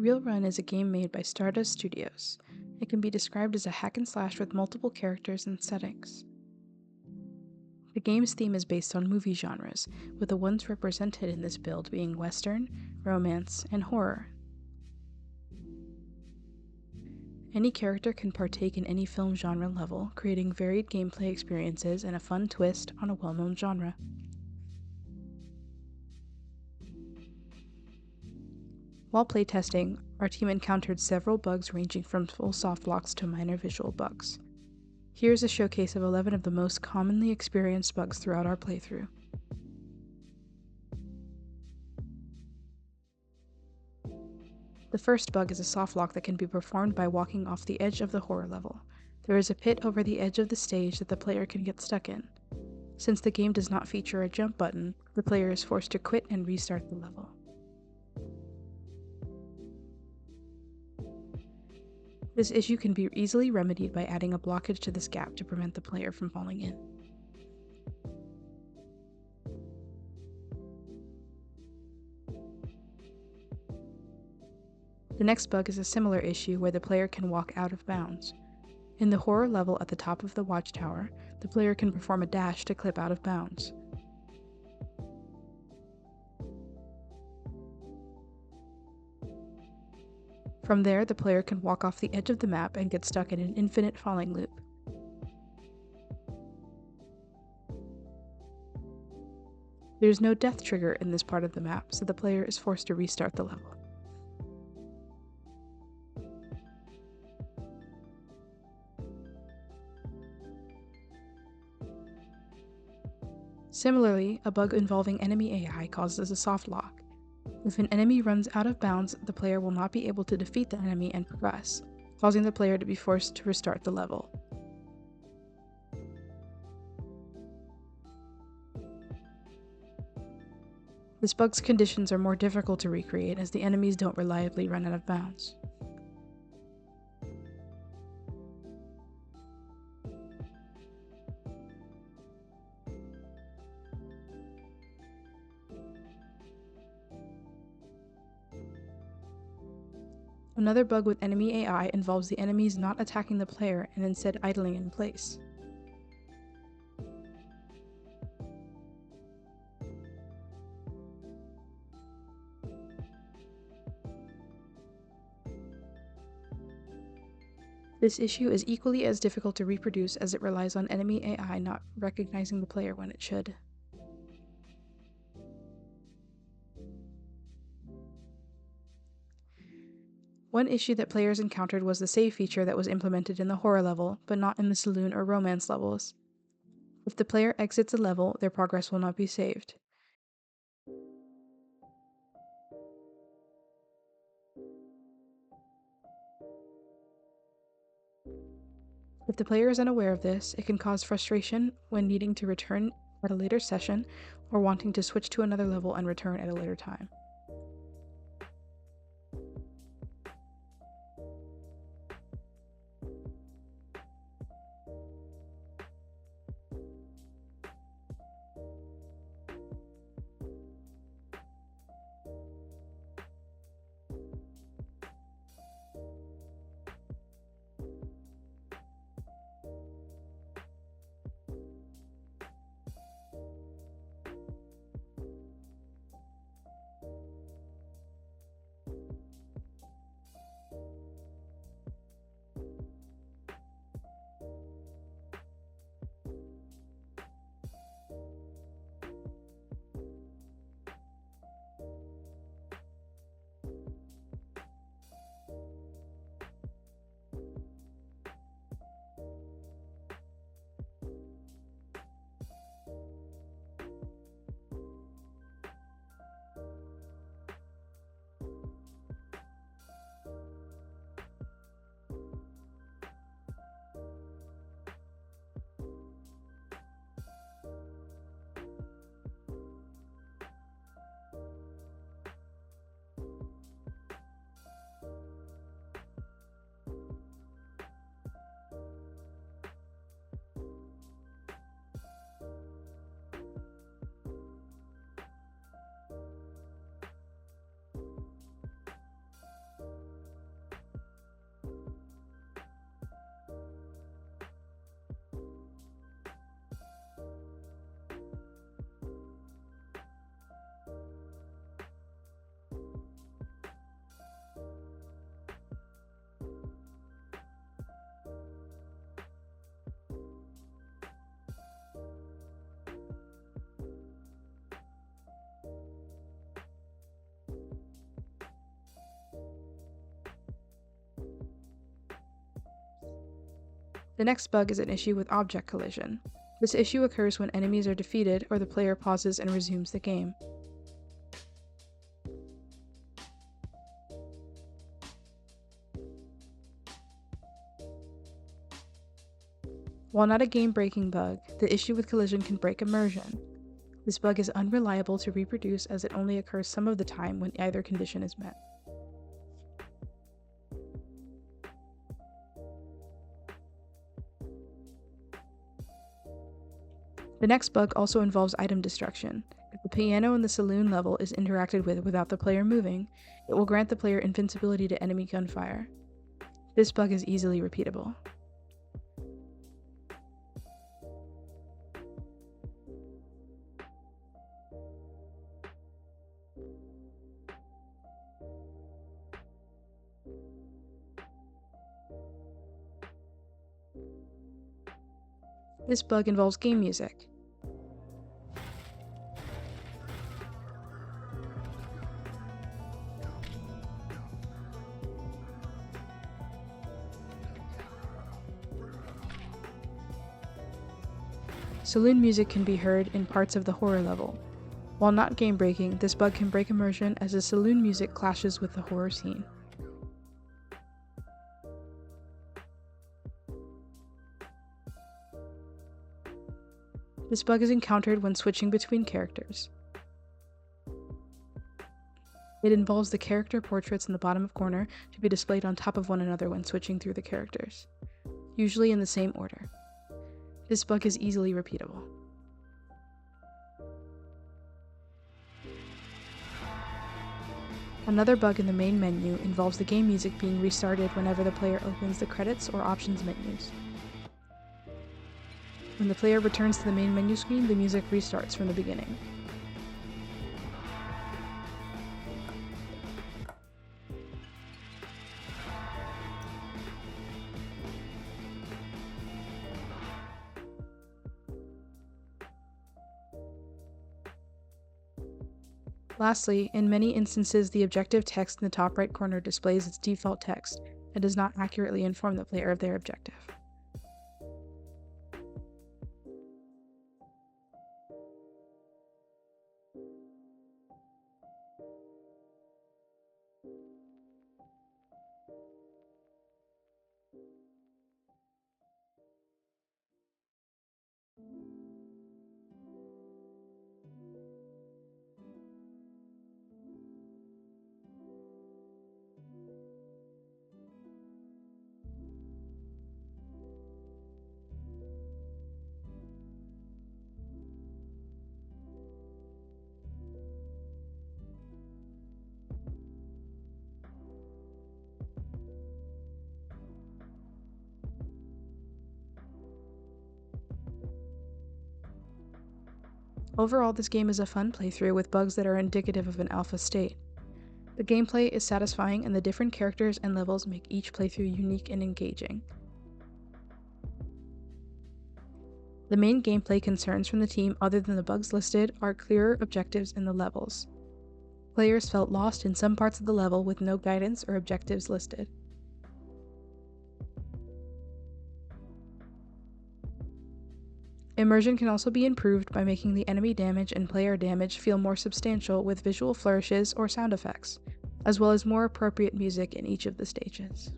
ReelRun is a game made by Stardust Studios. It can be described as a hack and slash with multiple characters and settings. The game's theme is based on movie genres, with the ones represented in this build being Western, romance, and horror. Any character can partake in any film genre level, creating varied gameplay experiences and a fun twist on a well-known genre. While playtesting, our team encountered several bugs ranging from full softlocks to minor visual bugs. Here's a showcase of 11 of the most commonly experienced bugs throughout our playthrough. The first bug is a softlock that can be performed by walking off the edge of the horror level. There is a pit over the edge of the stage that the player can get stuck in. Since the game does not feature a jump button, the player is forced to quit and restart the level. This issue can be easily remedied by adding a blockage to this gap to prevent the player from falling in. The next bug is a similar issue where the player can walk out of bounds. In the horror level at the top of the watchtower, the player can perform a dash to clip out of bounds. From there, the player can walk off the edge of the map and get stuck in an infinite falling loop. There's no death trigger in this part of the map, so the player is forced to restart the level. Similarly, a bug involving enemy AI causes a soft lock. If an enemy runs out of bounds, the player will not be able to defeat the enemy and progress, causing the player to be forced to restart the level. This bug's conditions are more difficult to recreate as the enemies don't reliably run out of bounds. Another bug with enemy AI involves the enemies not attacking the player and instead idling in place. This issue is equally as difficult to reproduce as it relies on enemy AI not recognizing the player when it should. One issue that players encountered was the save feature that was implemented in the horror level, but not in the saloon or romance levels. If the player exits a level, their progress will not be saved. If the player is unaware of this, it can cause frustration when needing to return at a later session or wanting to switch to another level and return at a later time. The next bug is an issue with object collision. This issue occurs when enemies are defeated or the player pauses and resumes the game. While not a game-breaking bug, the issue with collision can break immersion. This bug is unreliable to reproduce as it only occurs some of the time when either condition is met. The next bug also involves item destruction. If the piano in the saloon level is interacted with without the player moving, it will grant the player invincibility to enemy gunfire. This bug is easily repeatable. This bug involves game music. Saloon music can be heard in parts of the horror level. While not game-breaking, this bug can break immersion as the saloon music clashes with the horror scene. This bug is encountered when switching between characters. It involves the character portraits in the bottom corner to be displayed on top of one another when switching through the characters, usually in the same order. This bug is easily repeatable. Another bug in the main menu involves the game music being restarted whenever the player opens the credits or options menus. When the player returns to the main menu screen, the music restarts from the beginning. Lastly, in many instances, the objective text in the top right corner displays its default text and does not accurately inform the player of their objective. Overall, this game is a fun playthrough with bugs that are indicative of an alpha state. The gameplay is satisfying and the different characters and levels make each playthrough unique and engaging. The main gameplay concerns from the team, other than the bugs listed, are clearer objectives in the levels. Players felt lost in some parts of the level with no guidance or objectives listed. Immersion can also be improved by making the enemy damage and player damage feel more substantial with visual flourishes or sound effects, as well as more appropriate music in each of the stages.